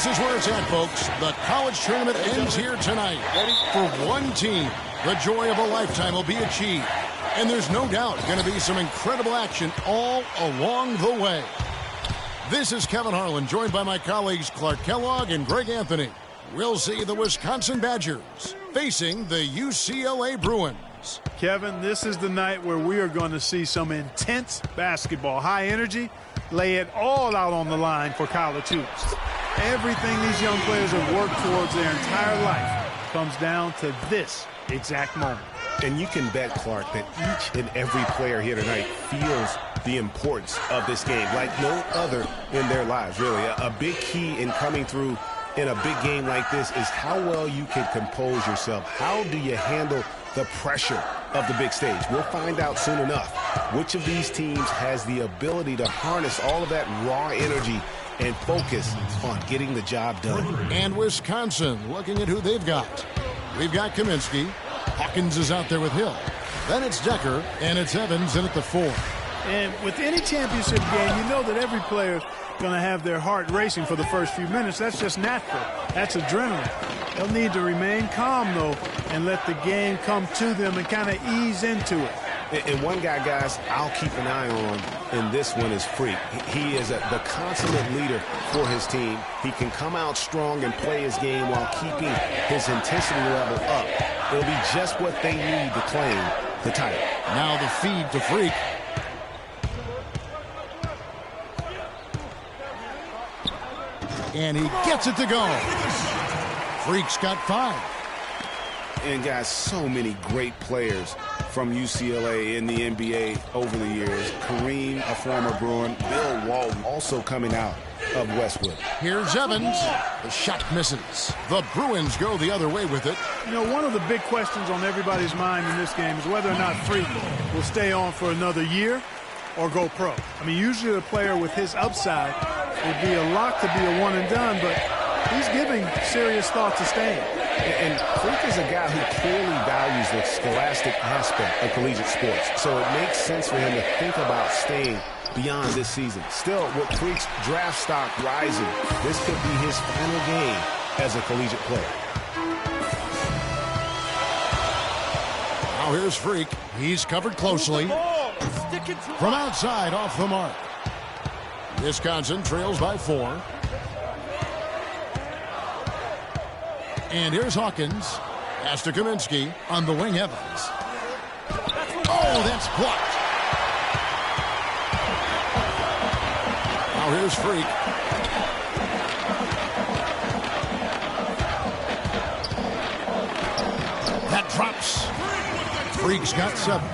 This is where it's at, folks. The college tournament ends here tonight. For one team, the joy of a lifetime will be achieved. And there's no doubt going to be some incredible action all along the way. This is Kevin Harlan, joined by my colleagues Clark Kellogg and Greg Anthony. We'll see the Wisconsin Badgers facing the UCLA Bruins. Kevin, this is the night where we are going to see some intense basketball. High energy, lay it all out on the line for college hoops. Everything these young players have worked towards their entire life comes down to this exact moment. And you can bet, Clark, that each and every player here tonight feels the importance of this game like no other in their lives, really. A big key in coming through in a big game like this is how well you can compose yourself. How do you handle the pressure of the big stage? We'll find out soon enough which of these teams has the ability to harness all of that raw energy and focus on getting the job done. And Wisconsin looking at who they've got. We've got Kaminsky. Hawkins is out there with Hill. Then it's Decker, and it's Evans in at the 4. And with any championship game, you know that every player is going to have their heart racing for the first few minutes. That's just natural. That's adrenaline. They'll need to remain calm, though, and let the game come to them and kind of ease into it. And one guy, guys, I'll keep an eye on in this one is Freak. He is the consummate leader for his team. He can come out strong and play his game while keeping his intensity level up. It'll be just what they need to claim the title. Now the feed to Freak. And he gets it to go. Freak's got 5. And, guys, so many great players from UCLA in the NBA over the years. Kareem, a former Bruin. Bill Walton also coming out of Westwood. Here's Evans. The shot misses. The Bruins go the other way with it. You know, one of the big questions on everybody's mind in this game is whether or not Freak will stay on for another year or go pro. I mean, usually a player with his upside would be a lock to be a one and done, but he's giving serious thought to staying. And Freak is a guy who clearly values the scholastic aspect of collegiate sports, so it makes sense for him to think about staying beyond this season. Still, with Freak's draft stock rising, this could be his final game as a collegiate player. Now here's Freak. He's covered closely. From outside, off the mark. Wisconsin trails by 4. And here's Hawkins. Pass to Kaminsky on the wing, Evans. Oh, that's blocked. Now here's Freak. That drops. Freak's got 7.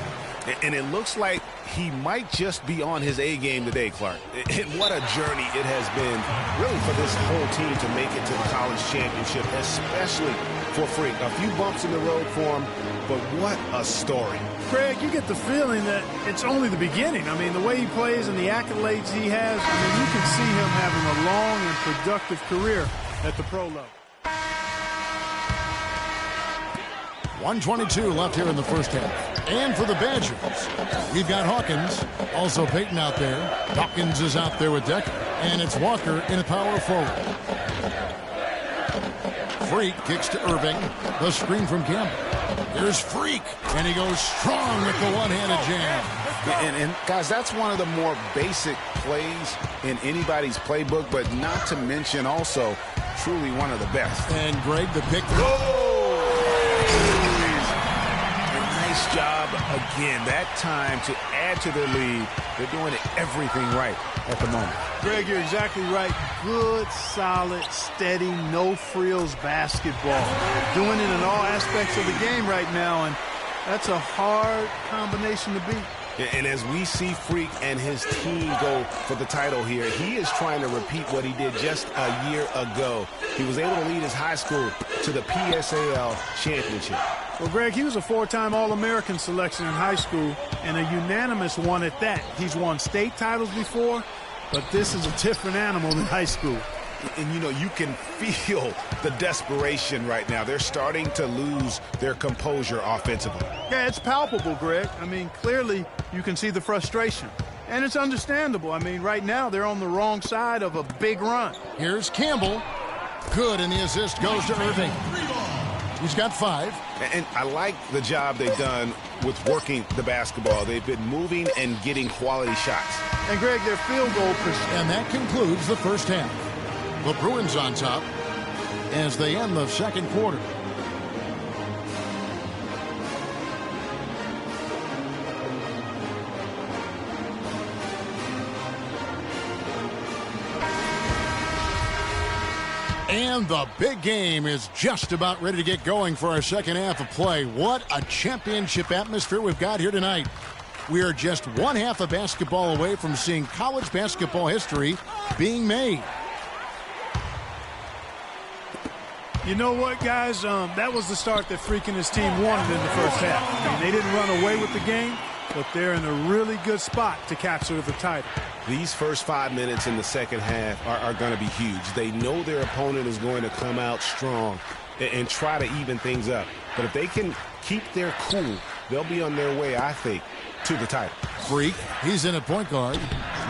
And it looks like he might just be on his A game today, Clark. And what a journey it has been, really, for this whole team to make it to the college championship, especially for Freak. A few bumps in the road for him, but what a story. Craig, you get the feeling that it's only the beginning. I mean, the way he plays and the accolades he has, I mean, you can see him having a long and productive career at the pro level. 1:22 left here in the first half. And for the Badgers, we've got Hawkins. Also Peyton out there. Hawkins is out there with Decker. And it's Walker in a power forward. Freak kicks to Irving. The screen from Campbell. Here's Freak. And he goes strong with the one-handed jam. And guys, that's one of the more basic plays in anybody's playbook, but not to mention also truly one of the best. And Greg, the pick. Nice job again. That time to add to their lead. They're doing everything right at the moment. Greg, you're exactly right. Good, solid, steady, no-frills basketball. Doing it in all aspects of the game right now, and that's a hard combination to beat. And as we see Freak and his team go for the title here, he is trying to repeat what he did just a year ago. He was able to lead his high school to the PSAL championship. Well, Greg, he was a 4-time All-American selection in high school and a unanimous one at that. He's won state titles before, but this is a different animal than high school. And, you know, you can feel the desperation right now. They're starting to lose their composure offensively. Yeah, it's palpable, Greg. I mean, clearly you can see the frustration. And it's understandable. I mean, right now they're on the wrong side of a big run. Here's Campbell. Good, and the assist goes to Irving. He's got 5. And I like the job they've done with working the basketball. They've been moving and getting quality shots. And, Greg, their field goal percentage. And that concludes the first half. The Bruins on top as they end the second quarter. And the big game is just about ready to get going for our second half of play. What a championship atmosphere we've got here tonight. We are just one half of basketball away from seeing college basketball history being made. You know what, guys? That was the start that Freak and his team wanted in the first half. I mean, they didn't run away with the game, but they're in a really good spot to capture the title. These first 5 minutes in the second half are going to be huge. They know their opponent is going to come out strong and try to even things up. But if they can keep their cool, they'll be on their way, I think, to the title. Freak, he's in at point guard.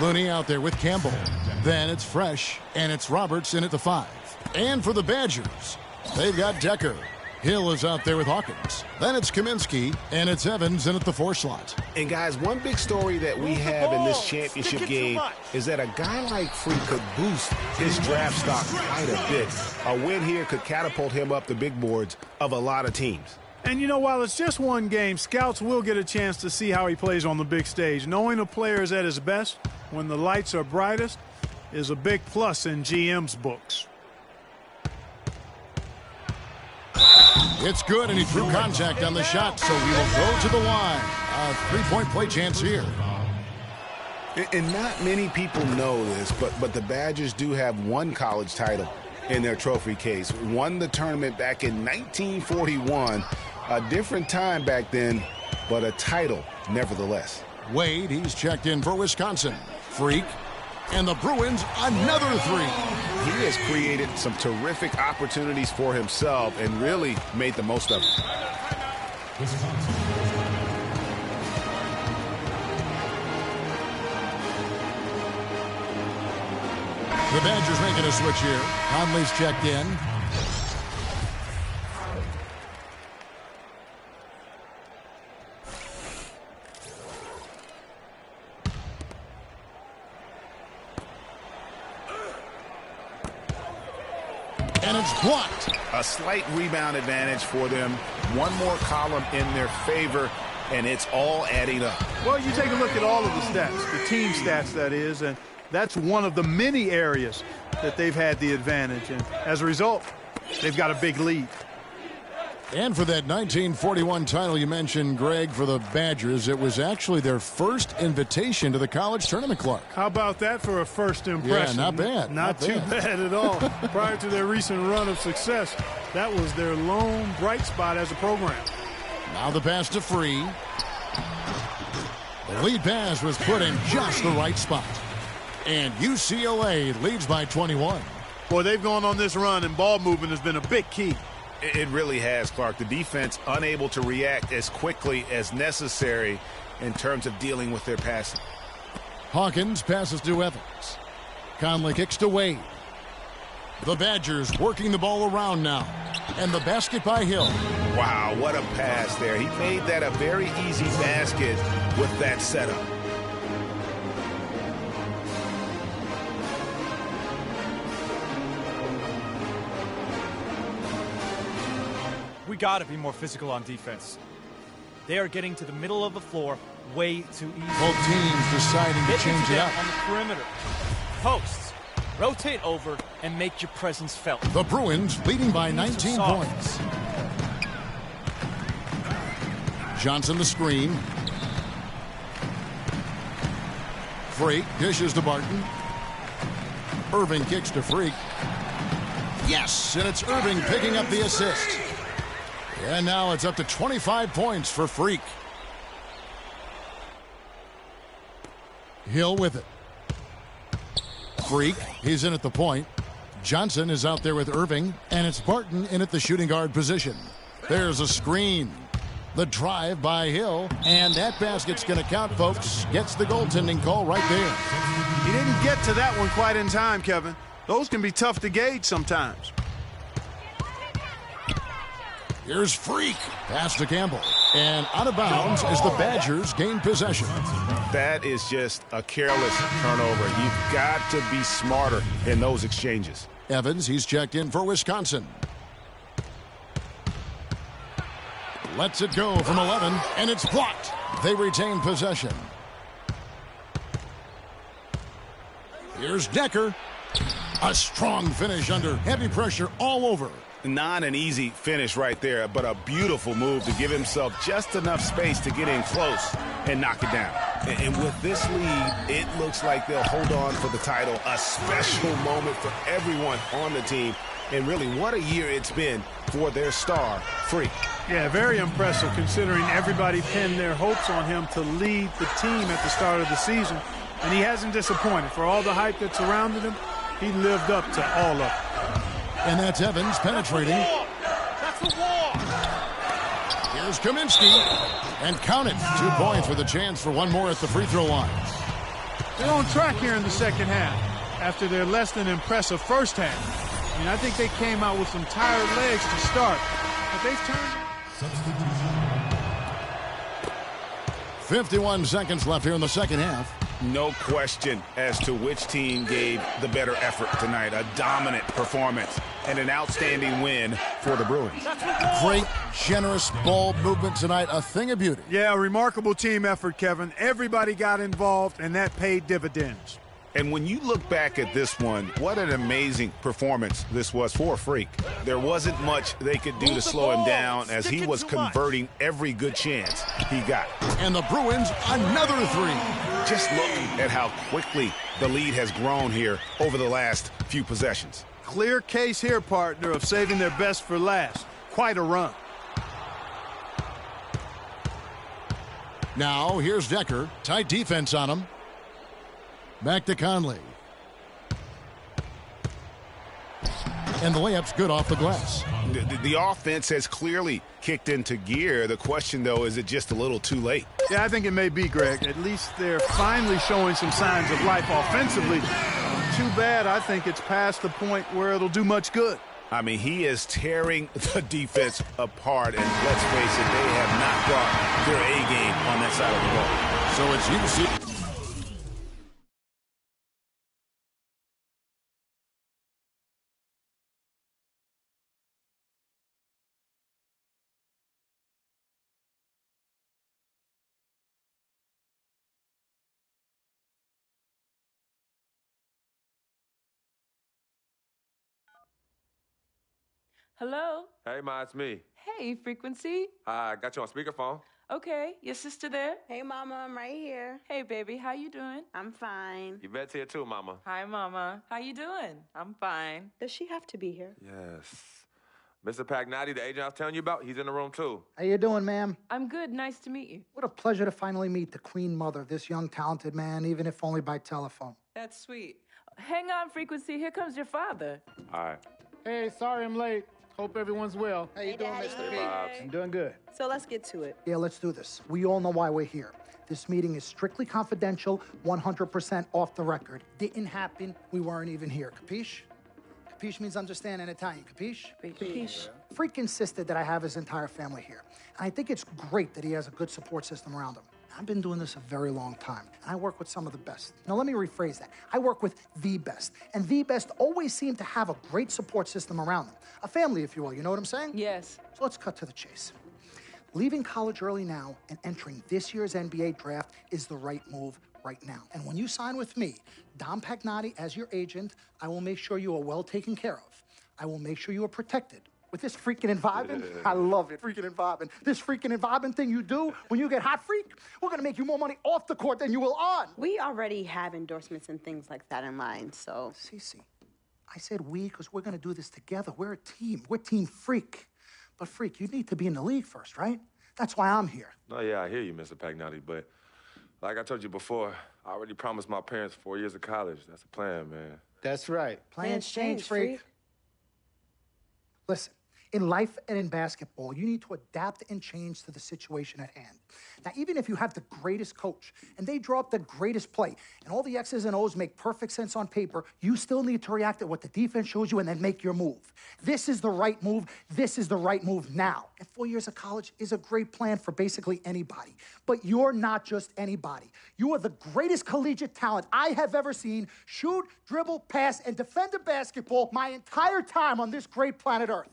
Looney out there with Campbell. Then it's Fresh, and it's Roberts in at the 5. And for the Badgers, they've got Decker. Hill is out there with Hawkins. Then it's Kaminsky, and it's Evans in at the 4 slot. And, guys, one big story that we have in this championship game is that a guy like Freak could boost his draft stock quite a bit. A win here could catapult him up the big boards of a lot of teams. And, you know, while it's just one game, scouts will get a chance to see how he plays on the big stage. Knowing a player is at his best when the lights are brightest is a big plus in GM's books. It's good, and he threw contact on the shot, so he will go to the line. A 3-point play chance here. And not many people know this, but the Badgers do have one college title in their trophy case. Won the tournament back in 1941. A different time back then, but a title nevertheless. Wade, he's checked in for Wisconsin. Freak. And the Bruins, another 3. He has created some terrific opportunities for himself and really made the most of it. The Badgers making a switch here. Conley's checked in. And it's blocked. A slight rebound advantage for them. One more column in their favor, and it's all adding up. Well, you take a look at all of the stats, the team stats, that is, and that's one of the many areas that they've had the advantage. And as a result, they've got a big lead. And for that 1941 title you mentioned, Greg, for the Badgers, it was actually their first invitation to the college tournament, Clark. How about that for a first impression? Yeah, not bad. Not too bad at all. Prior to their recent run of success, that was their lone bright spot as a program. Now the pass to Free. The lead pass was put in just the right spot. And UCLA leads by 21. Boy, they've gone on this run, and ball movement has been a big key. It really has, Clark. The defense unable to react as quickly as necessary in terms of dealing with their passing. Hawkins passes to Evans. Conley kicks to Wade. The Badgers working the ball around now. And the basket by Hill. Wow, what a pass there. He made that a very easy basket with that setup. We got to be more physical on defense. They are getting to the middle of the floor way too easy. Both teams deciding to change it up. On the perimeter. Posts. Rotate over and make your presence felt. The Bruins leading by 19 points. Johnson the screen. Freak dishes to Barton. Irving kicks to Freak. Yes, and it's Irving picking up the assist. And now it's up to 25 points for Freak. Hill with it. Freak, he's in at the point. Johnson is out there with Irving, and it's Barton in at the shooting guard position. There's a screen. The drive by Hill, and that basket's going to count, folks. Gets the goaltending call right there. He didn't get to that one quite in time, Kevin. Those can be tough to gauge sometimes. Here's Freak. Pass to Campbell. And out of bounds as the Badgers gain possession. That is just a careless turnover. You've got to be smarter in those exchanges. Evans, he's checked in for Wisconsin. Lets it go from 11, and it's blocked. They retain possession. Here's Decker. A strong finish under heavy pressure all over. Not an easy finish right there, but a beautiful move to give himself just enough space to get in close and knock it down. And with this lead, it looks like they'll hold on for the title. A special moment for everyone on the team. And really, what a year it's been for their star, Freak. Yeah, very impressive considering everybody pinned their hopes on him to lead the team at the start of the season. And he hasn't disappointed. For all the hype that surrounded him, he lived up to all of it. And that's Evans penetrating. That's a walk. Here's Kaminsky. And count it. 2 points with a chance for one more at the free throw line. They're on track here in the second half after their less than impressive first half. I mean, I think they came out with some tired legs to start, but they've turned. 51 seconds left here in the second half. No question as to which team gave the better effort tonight. A dominant performance and an outstanding win for the Bruins. Great, generous ball movement tonight. A thing of beauty. Yeah, a remarkable team effort, Kevin. Everybody got involved, and that paid dividends. And when you look back at this one, what an amazing performance this was for Freak. There wasn't much they could do to slow him down as he was converting every good chance he got. And the Bruins, another 3. Just look at how quickly the lead has grown here over the last few possessions. Clear case here, partner, of saving their best for last. Quite a run. Now, here's Decker. Tight defense on him. Back to Conley. And the layup's good off the glass. The offense has clearly kicked into gear. The question, though, is it just a little too late? Yeah, I think it may be, Greg. At least they're finally showing some signs of life offensively. Too bad I think it's past the point where it'll do much good. I mean, he is tearing the defense apart, and let's face it, they have not brought their A game on that side of the ball. So it's UC. Hello? Hey, Ma, it's me. Hey, Frequency. Hi, I got you on speakerphone. Okay, your sister there? Hey, Mama, I'm right here. Hey, baby, how you doing? I'm fine. Yvette's here too, Mama. Hi, Mama. How you doing? I'm fine. Does she have to be here? Yes. Mr. Pagnotti, the agent I was telling you about, he's in the room too. How you doing, ma'am? I'm good. Nice to meet you. What a pleasure to finally meet the queen mother of this young, talented man, even if only by telephone. That's sweet. Hang on, Frequency. Here comes your father. All right. Hey, sorry I'm late. Hope everyone's well. How you doing, Mr. P? I'm doing good. So let's get to it. Yeah, let's do this. We all know why we're here. This meeting is strictly confidential, 100% off the record. Didn't happen. We weren't even here. Capiche? Capiche means understand in Italian. Capiche? Capiche. Freak insisted that I have his entire family here. And I think it's great that he has a good support system around him. I've been doing this a very long time, and I work with some of the best. Now, let me rephrase that. I work with the best, and the best always seem to have a great support system around them. A family, if you will, you know what I'm saying? Yes. So let's cut to the chase. Leaving college early now and entering this year's NBA draft is the right move right now. And when you sign with me, Dom Pagnotti, as your agent, I will make sure you are well taken care of. I will make sure you are protected. With this freaking and vibing, I love it, freaking and vibing. This freaking and vibing thing you do when you get hot, freak, we're gonna make you more money off the court than you will on. We already have endorsements and things like that in line, so. Cece, I said we because we're gonna do this together. We're a team. We're Team Freak. But Freak, you need to be in the league first, right? That's why I'm here. No, yeah, I hear you, Mr. Pagnotti, but like I told you before, I already promised my parents 4 years of college. That's the plan, man. That's right. Plans change, freak. Listen, In life and in basketball, you need to adapt and change to the situation at hand. Now, even if you have the greatest coach and they draw up the greatest play and all the X's and O's make perfect sense on paper, you still need to react to what the defense shows you and then make your move. This is the right move. This is the right move now. And 4 years of college is a great plan for basically anybody. But you're not just anybody. You are the greatest collegiate talent I have ever seen shoot, dribble, pass, and defend a basketball my entire time on this great planet Earth.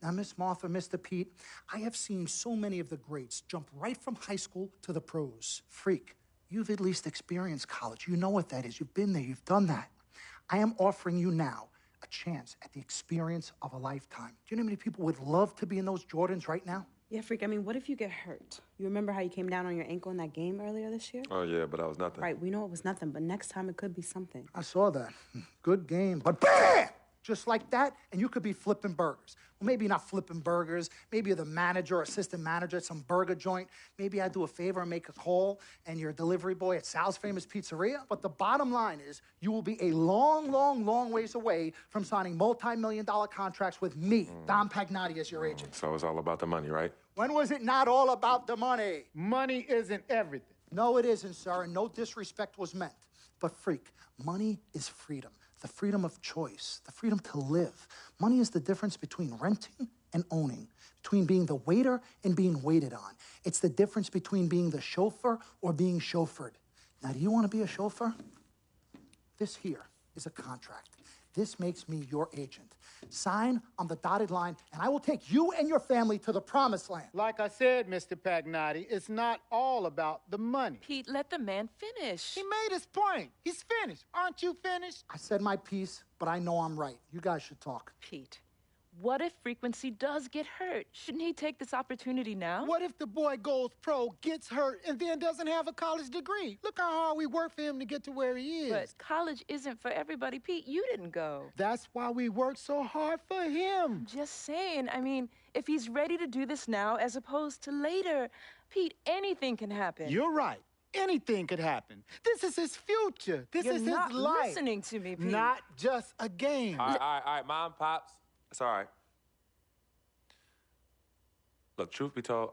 Now, Miss Martha, Mr. Pete, I have seen so many of the greats jump right from high school to the pros. Freak, you've at least experienced college. You know what that is. You've been there. You've done that. I am offering you now a chance at the experience of a lifetime. Do you know how many people would love to be in those Jordans right now? Yeah, Freak, I mean, what if you get hurt? You remember how you came down on your ankle in that game earlier this year? Oh, yeah, but that was nothing. Right, we know it was nothing, but next time it could be something. I saw that. Good game. But bam! Just like that, and you could be flipping burgers. Well, maybe not flipping burgers. Maybe you're the manager or assistant manager at some burger joint. Maybe I do a favor and make a call, and you're a delivery boy at Sal's Famous Pizzeria. But the bottom line is you will be a long, long, long ways away from signing multi-million-dollar contracts with me, Dom Pagnotti, as your agent. So it's all about the money, right? When was it not all about the money? Money isn't everything. No, it isn't, sir, and no disrespect was meant. But, Freak, money is freedom. The freedom of choice, the freedom to live. Money is the difference between renting and owning, between being the waiter and being waited on. It's the difference between being the chauffeur or being chauffeured. Now, do you want to be a chauffeur? This here is a contract. This makes me your agent. Sign on the dotted line, and I will take you and your family to the promised land. Like I said, Mr. Pagnotti, it's not all about the money. Pete, let the man finish. He made his point. He's finished. Aren't you finished? I said my piece, but I know I'm right. You guys should talk. Pete, what if Frequency does get hurt? Shouldn't he take this opportunity now? What if the boy goes pro, gets hurt, and then doesn't have a college degree? Look how hard we work for him to get to where he is. But college isn't for everybody. Pete, you didn't go. That's why we work so hard for him. Just saying. I mean, if he's ready to do this now as opposed to later, Pete, anything can happen. You're right. Anything could happen. This is his future. This is his life. You're not listening to me, Pete. Not just a game. All right, Mom, Pops. It's all right. Look, truth be told,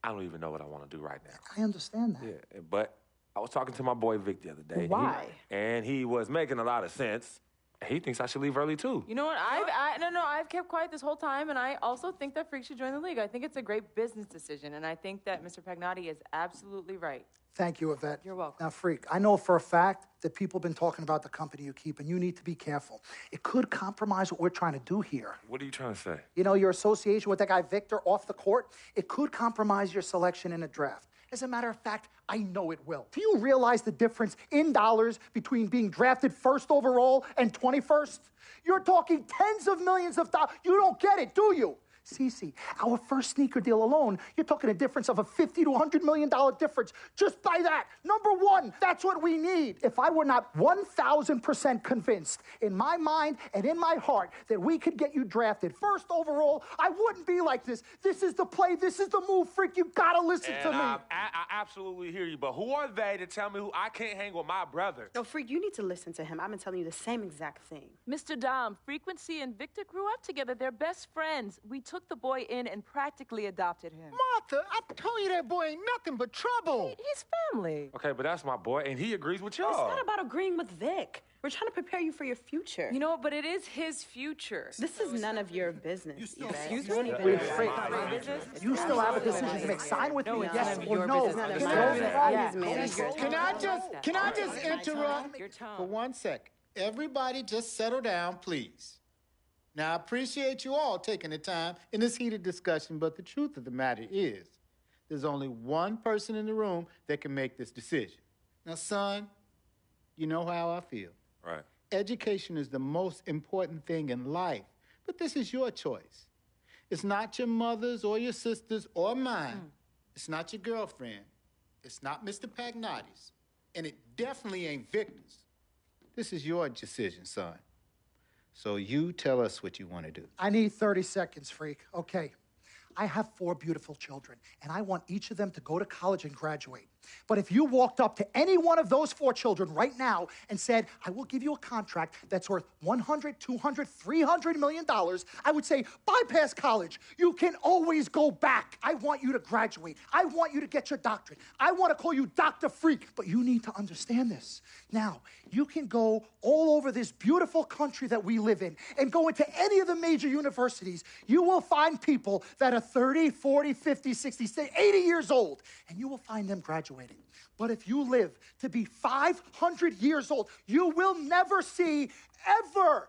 I don't even know what I want to do right now. I understand that. Yeah, but I was talking to my boy Vic the other day. Why? And he was making a lot of sense. He thinks I should leave early, too. You know what? I've kept quiet this whole time, and I also think that Freak should join the league. I think it's a great business decision, and I think that Mr. Pagnotti is absolutely right. Thank you, Yvette. You're welcome. Now, Freak, I know for a fact that people have been talking about the company you keep, and you need to be careful. It could compromise what we're trying to do here. What are you trying to say? You know, your association with that guy Victor off the court, it could compromise your selection in a draft. As a matter of fact, I know it will. Do you realize the difference in dollars between being drafted first overall and 21st? You're talking tens of millions of dollars. You don't get it, do you? Cece, our first sneaker deal alone, you're talking a difference of a $50 to $100 million difference just by that. Number one, that's what we need. If I were not 1,000% convinced in my mind and in my heart that we could get you drafted first overall, I wouldn't be like this. This is the play. This is the move, Freak. You gotta listen to me. I absolutely hear you, but who are they to tell me who I can't hang with my brother? No, Freak, you need to listen to him. I've been telling you the same exact thing. Mr. Dom, Frequency and Victor grew up together. They're best friends. We took the boy in and practically adopted him. Martha, I told you that boy ain't nothing but trouble. He's family. Okay, but that's my boy, and he agrees with y'all. It's not about agreeing with Vic. We're trying to prepare you for your future. You know what? But it is his future. This is none of your business. Excuse Don't me? even Wait, know Freak, why. you still have a decision to make. Sign with me, yes or no. None of Can I just interrupt Your tone. for 1 second? Everybody just settle down, please. Now, I appreciate you all taking the time in this heated discussion, but the truth of the matter is there's only one person in the room that can make this decision. Now, son, you know how I feel. Right. Education is the most important thing in life, but this is your choice. It's not your mother's or your sister's or mine. It's not your girlfriend. It's not Mr. Pagnotti's. And it definitely ain't Victor's. This is your decision, son. So you tell us what you want to do. I need 30 seconds, Freak. Okay. I have 4 beautiful children, and I want each of them to go to college and graduate. But if you walked up to any one of those 4 children right now and said, I will give you a contract that's worth $100, $200, $300 million, I would say, bypass college. You can always go back. I want you to graduate. I want you to get your doctorate. I want to call you Dr. Freak, but you need to understand this. Now, you can go all over this beautiful country that we live in and go into any of the major universities. You will find people that are 30, 40, 50, 60, 80 years old, and you will find them graduating. But if you live to be 500 years old, you will never see ever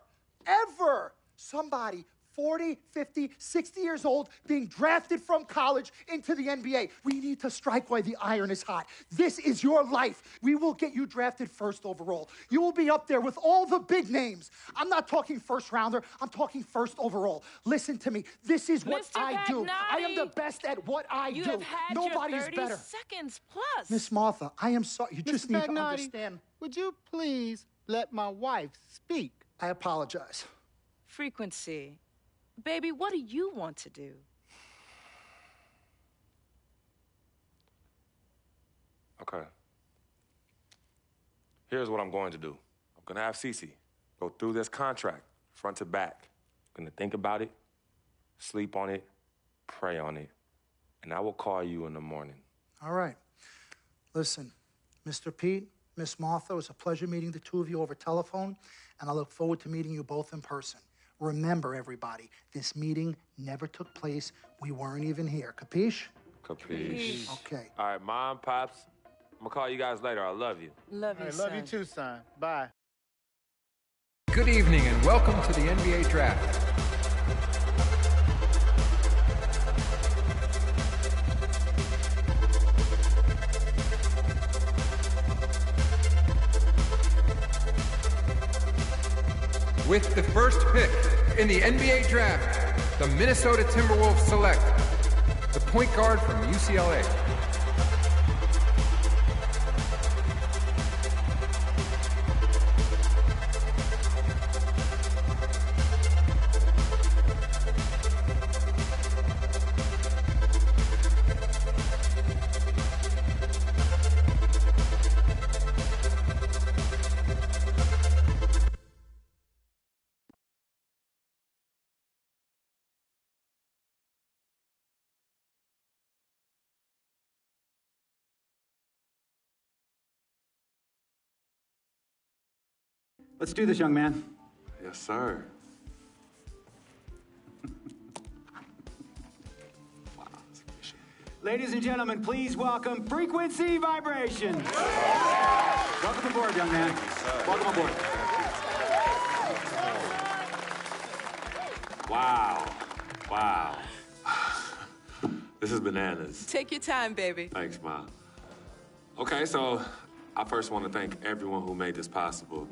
somebody 40, 50, 60 years old being drafted from college into the NBA. We need to strike while the iron is hot. This is your life. We will get you drafted first overall. You will be up there with all the big names. I'm not talking first rounder. I'm talking first overall. Listen to me. This is what Mr. I do. Pagnotti, I am the best at what I do. You have had Nobody's your 30 better. seconds plus. Miss Martha, I am sorry. You just Mr. need to Pagnotti, understand. would you please let my wife speak? I apologize. Frequency. Baby, what do you want to do? Okay. Here's what I'm going to do. I'm going to have Cece go through this contract, front to back. I'm going to think about it, sleep on it, pray on it, and I will call you in the morning. All right. Listen, Mr. Pete, Miss Martha, it was a pleasure meeting the two of you over telephone, and I look forward to meeting you both in person. Remember, everybody, this meeting never took place. We weren't even here. Capiche? Capiche. Okay. All right, Mom, Pops, I'm going to call you guys later. I love you. Love you, I son. love you too, son. Bye. Good evening and welcome to the NBA Draft. With the first pick in the NBA Draft, the Minnesota Timberwolves select the point guard from UCLA. Let's do this, young man. Yes, sir. Ladies and gentlemen, please welcome Frequency Vibration. Welcome aboard, young man. Welcome aboard. Wow. Wow. This is bananas. Take your time, baby. Thanks, Mom. Okay, so I first want to thank everyone who made this possible.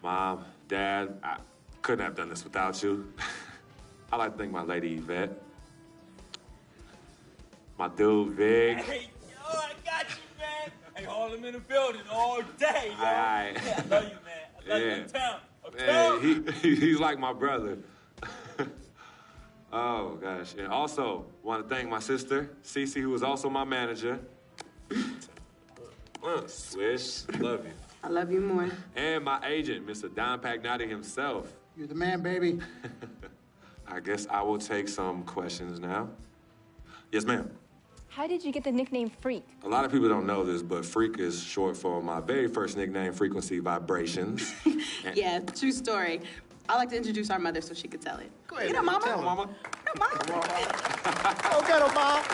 Mom, Dad, I couldn't have done this without you. I'd like to thank my lady Yvette, my dude Vig. Hey, yo, I got you, man. Hey, Harlem in the building all day, yo. Aye. Yeah, I love you, man. I love you uptown. Man, he's like my brother. Oh, gosh. And also, want to thank my sister, Cece, who is also my manager. Swish, love you. I love you more. And my agent, Mr. Don Pagnotti himself. You're the man, baby. I guess I will take some questions now. Yes, ma'am. How did you get the nickname Freak? A lot of people don't know this, but Freak is short for my very first nickname, Frequency Vibrations. Yeah, true story. I like to introduce our mother so she could tell it. Go ahead. You know, Mama. Tell her, Mama. No, Mama. Go get her, Mom.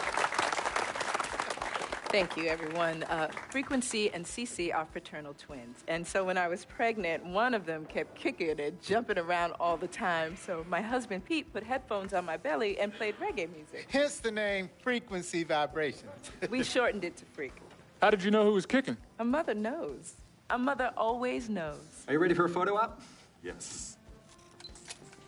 Thank you, everyone. Frequency and Cece are fraternal twins. And so when I was pregnant, one of them kept kicking and jumping around all the time. So my husband, Pete, put headphones on my belly and played reggae music. Hence the name Frequency Vibrations. We shortened it to Freak. How did you know who was kicking? A mother knows. A mother always knows. Are you ready for a photo op? Yes.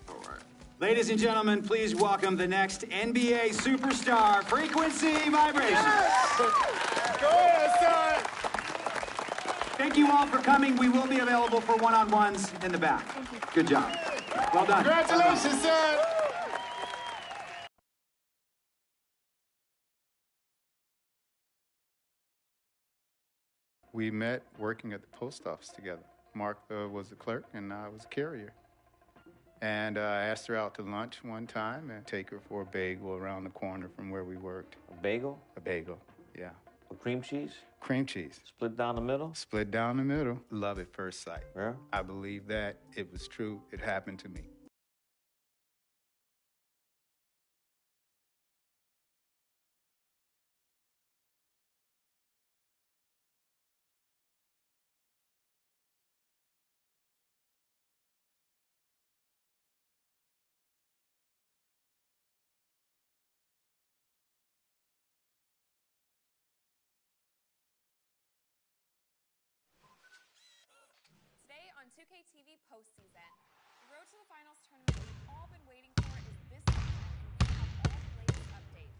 All right. Ladies and gentlemen, please welcome the next NBA superstar, Frequency Vibration. Go ahead, son. Thank you all for coming. We will be available for one-on-ones in the back. Good job. Well done. Congratulations, son. We met working at the post office together. Mark was the clerk, and I was a carrier. And I asked her out to lunch one time and take her for a bagel around the corner from where we worked. A bagel? A bagel, yeah. With cream cheese? Cream cheese. Split down the middle? Split down the middle. Love at first sight. Yeah? I believe that. It was true. It happened to me. Today on 2K TV postseason, the road to the finals tournament we've all been waiting for is this weekend, and we have all the latest updates.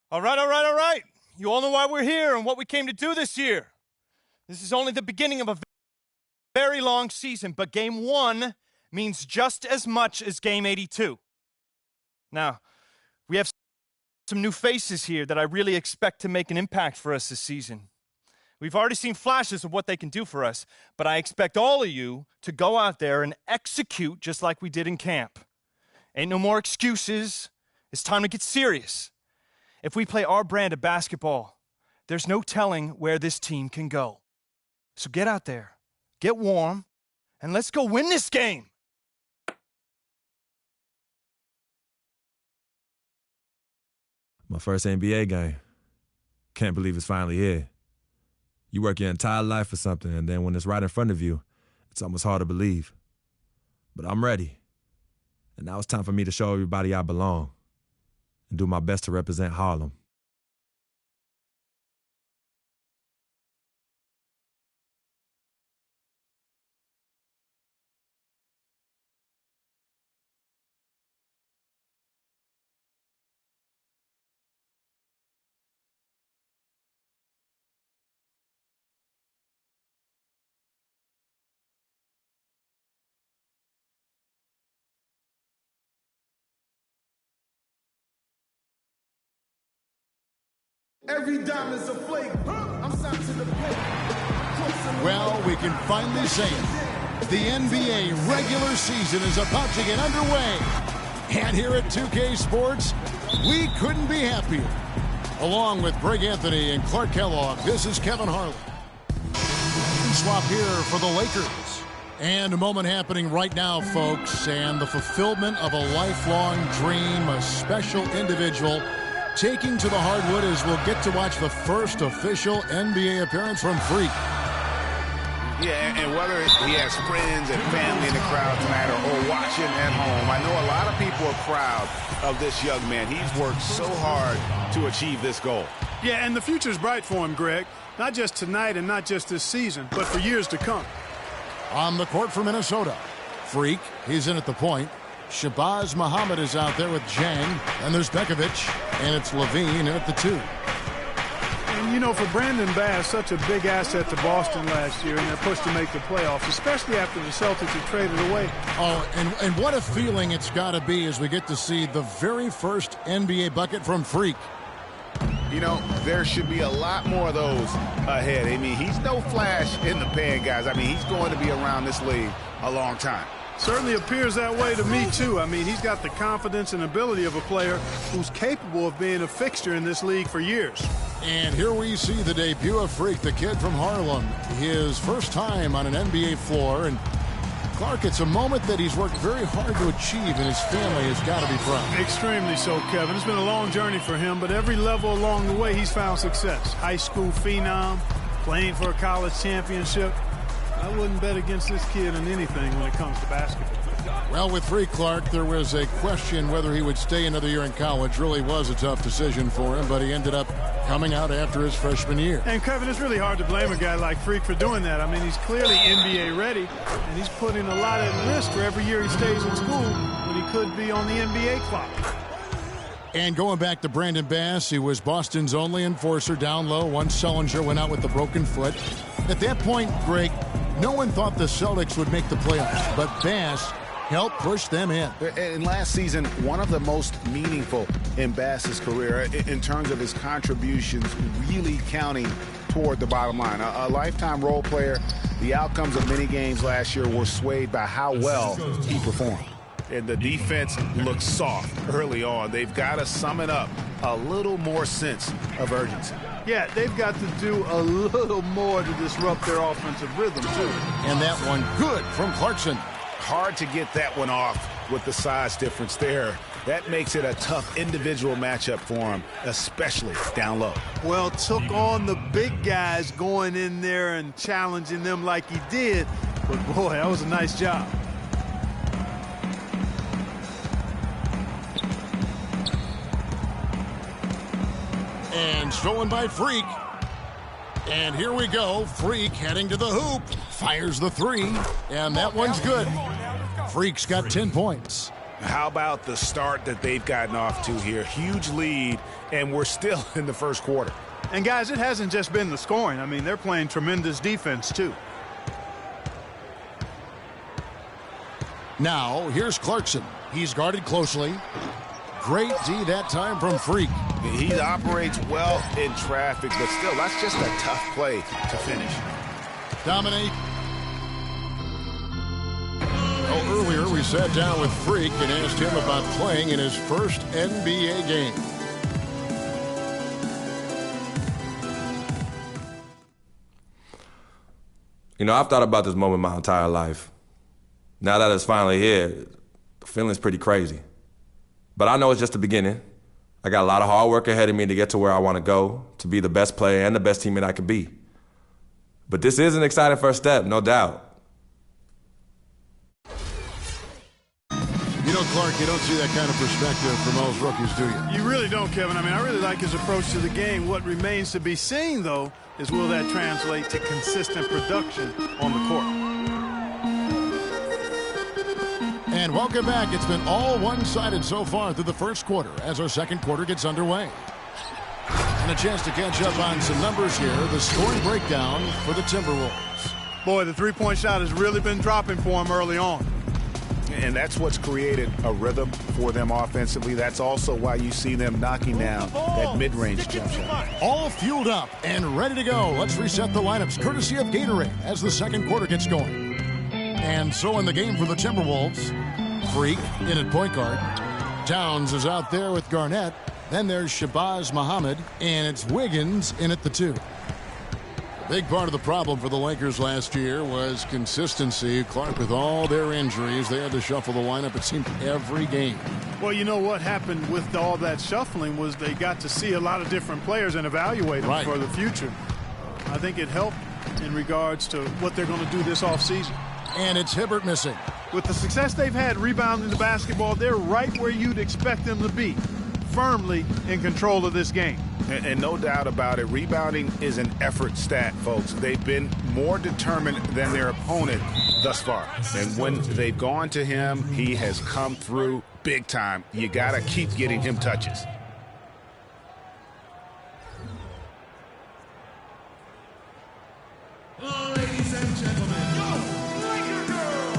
All right. You all know why we're here and what we came to do this year. This is only the beginning of a very long season, but Game 1 means just as much as Game 82. Now, we have some new faces here that I really expect to make an impact for us this season. We've already seen flashes of what they can do for us, but I expect all of you to go out there and execute just like we did in camp. Ain't no more excuses. It's time to get serious. If we play our brand of basketball, there's no telling where this team can go. So get out there, get warm, and let's go win this game. My first NBA game. Can't believe it's finally here. You work your entire life for something, and then when it's right in front of you, it's almost hard to believe. But I'm ready. And now it's time for me to show everybody I belong and do my best to represent Harlem. Every dime is a flake. I'm signed to the plate. Well, we can finally say it. The NBA regular season is about to get underway. And here at 2K Sports, we couldn't be happier. Along with Greg Anthony and Clark Kellogg, this is Kevin Harlan. Swap here for the Lakers. And a moment happening right now, folks, and the fulfillment of a lifelong dream, a special individual taking to the hardwood as we'll get to watch the first official NBA appearance from Freak. Yeah, and whether he has friends and family in the crowd tonight or watching at home, I know a lot of people are proud of this young man. He's worked so hard to achieve this goal. Yeah, and the future's bright for him, Greg. Not just tonight and not just this season, but for years to come. On the court for Minnesota, Freak, he's in at the point. Shabazz Muhammad is out there with Jang, and there's Bekovic, and it's Levine at the 2. And, you know, for Brandon Bass, such a big asset to Boston last year in their push to make the playoffs, especially after the Celtics had traded away. Oh, and what a feeling it's got to be as we get to see the very first NBA bucket from Freak. You know, there should be a lot more of those ahead. I mean, he's no flash in the pan, guys. I mean, he's going to be around this league a long time. Certainly appears that way to me, too. I mean, he's got the confidence and ability of a player who's capable of being a fixture in this league for years. And here we see the debut of Freak, the kid from Harlem. His first time on an NBA floor. And, Clark, it's a moment that he's worked very hard to achieve, and his family has got to be proud. Extremely so, Kevin. It's been a long journey for him, but every level along the way, he's found success. High school phenom, playing for a college championship. I wouldn't bet against this kid in anything when it comes to basketball. Well, with Freak Clark, there was a question whether he would stay another year in college. Really was a tough decision for him, but he ended up coming out after his freshman year. And, Kevin, it's really hard to blame a guy like Freak for doing that. I mean, he's clearly NBA ready, and he's putting a lot at risk for every year he stays in school when he could be on the NBA clock. And going back to Brandon Bass, he was Boston's only enforcer down low once Sullinger went out with a broken foot. At that point, Greg, no one thought the Celtics would make the playoffs, but Bass helped push them in. And last season, one of the most meaningful in Bass's career in terms of his contributions really counting toward the bottom line. A lifetime role player, the outcomes of many games last year were swayed by how well he performed. And the defense looks soft early on. They've got to sum it up a little more sense of urgency. Yeah, they've got to do a little more to disrupt their offensive rhythm, too. And that one good from Clarkson. Hard to get that one off with the size difference there. That makes it a tough individual matchup for him, especially down low. Well, took on the big guys going in there and challenging them like he did. But, boy, that was a nice job. And stolen by Freak. And here we go. Freak heading to the hoop. Fires the three. And that one's good. Freak's got 10 points. How about the start that they've gotten off to here? Huge lead, and we're still in the first quarter. And, guys, it hasn't just been the scoring. I mean, they're playing tremendous defense, too. Now, here's Clarkson. He's guarded closely. Great D that time from Freak. He operates well in traffic, but still, that's just a tough play to finish. Dominate. Oh, earlier we sat down with Freak and asked him about playing in his first NBA game. You know, I've thought about this moment my entire life. Now that it's finally here, the feeling's pretty crazy. But I know it's just the beginning. I got a lot of hard work ahead of me to get to where I want to go, to be the best player and the best teammate I could be. But this is an exciting first step, no doubt. You know, Clark, you don't see that kind of perspective from most rookies, do you? You really don't, Kevin. I mean, I really like his approach to the game. What remains to be seen, though, is will that translate to consistent production on the court. And welcome back. It's been all one-sided so far through the first quarter as our second quarter gets underway. And a chance to catch up on some numbers here. The scoring breakdown for the Timberwolves. Boy, the three-point shot has really been dropping for him early on. And that's what's created a rhythm for them offensively. That's also why you see them knocking down that mid-range jump shot. All fueled up and ready to go. Let's reset the lineups courtesy of Gatorade as the second quarter gets going. And so in the game for the Timberwolves, Freak in at point guard. Towns is out there with Garnett. Then there's Shabazz Muhammad, and it's Wiggins in at the 2. Big part of the problem for the Lakers last year was consistency. Clark, with all their injuries, they had to shuffle the lineup, it seemed, every game. Well, you know what happened with all that shuffling was they got to see a lot of different players and evaluate them for the future. I think it helped in regards to what they're going to do this offseason. And it's Hibbert missing. With the success they've had rebounding the basketball, they're right where you'd expect them to be, firmly in control of this game. And no doubt about it, rebounding is an effort stat, folks. They've been more determined than their opponent thus far. And when they've gone to him, he has come through big time. You got to keep getting him touches. Ladies and gentlemen, Laker girls.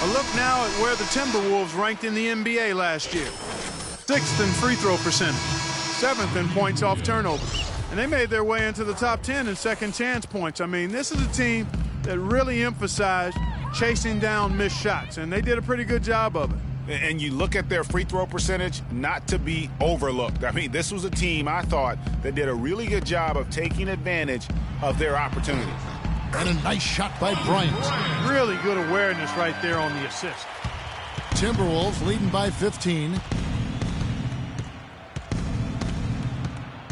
A look now at where the Timberwolves ranked in the NBA last year. 6th in free throw percentage, 7th in points off turnovers. And they made their way into the top 10 in second chance points. I mean, this is a team that really emphasized chasing down missed shots, and they did a pretty good job of it. And you look at their free throw percentage, not to be overlooked. I mean, this was a team, I thought, that did a really good job of taking advantage of their opportunities. And a nice shot by Bryant. Really good awareness right there on the assist. Timberwolves leading by 15.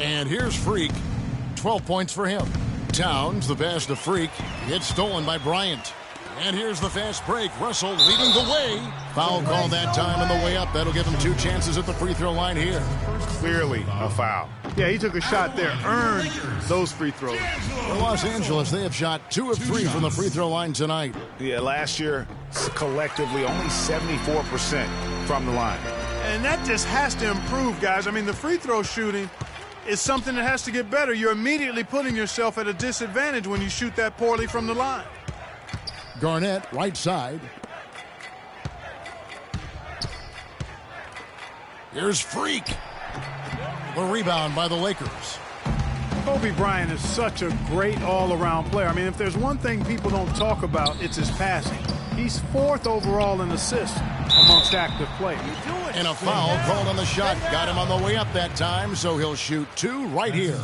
And here's Freak. 12 points for him. Towns, the pass to Freak. It's stolen by Bryant. And here's the fast break. Russell leading the way. Foul call that time on the way up. That'll give him 2 chances at the free throw line here. Clearly a foul. Yeah, he took a shot there, earned those free throws. For Los Angeles, they have shot 2 of 3 from the free throw line tonight. Yeah, last year, collectively, only 74% from the line. And that just has to improve, guys. I mean, the free throw shooting is something that has to get better. You're immediately putting yourself at a disadvantage when you shoot that poorly from the line. Garnett, right side. Here's Freak. The rebound by the Lakers. Kobe Bryant is such a great all-around player. I mean, if there's one thing people don't talk about, it's his passing. He's 4th overall in assists amongst active players. And a foul called on the shot. Got him on the way up that time, so he'll shoot 2 right here.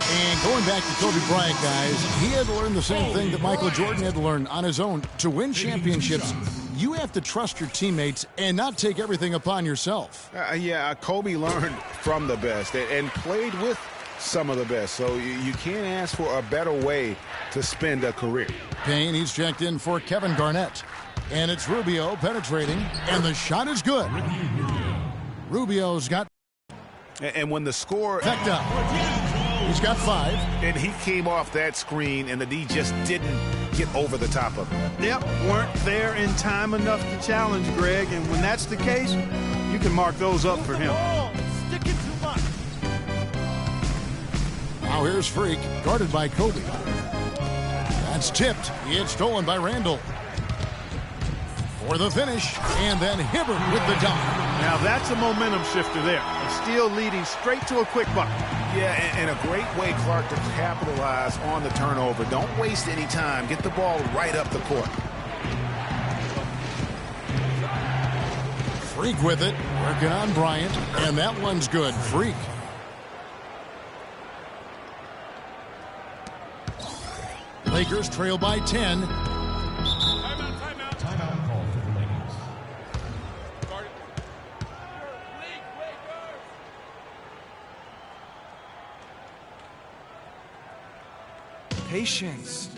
And going back to Kobe Bryant, guys, he had to learn the same thing that Michael Jordan had to learn on his own. To win championships, you have to trust your teammates and not take everything upon yourself. Kobe learned from the best and played with some of the best, so you can't ask for a better way to spend a career. Payne, he's checked in for Kevin Garnett. And it's Rubio penetrating, and the shot is good. Rubio's got... And when the score... Vecta. He's got 5. And he came off that screen, and the D just didn't get over the top of him. Yep, weren't there in time enough to challenge Greg, and when that's the case, you can mark those up for him. Now here's Freak, guarded by Kobe. That's tipped. It's stolen by Randall. For the finish, and then Hibbert with the dunk. Now that's a momentum shifter there. A steal leading straight to a quick bucket. Yeah, and a great way, Clark, to capitalize on the turnover. Don't waste any time. Get the ball right up the court. Freak with it, working on Bryant, and that one's good. Freak. Lakers trail by 10. Patience.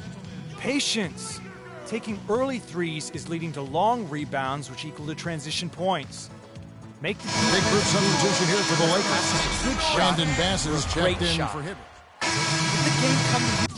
Patience. Taking early threes is leading to long rebounds, which equal to transition points. Make the big group substitution here for the Lakers. Good shot. Brandon Bass is checked in shot. for Hibbert. Did the game come to you?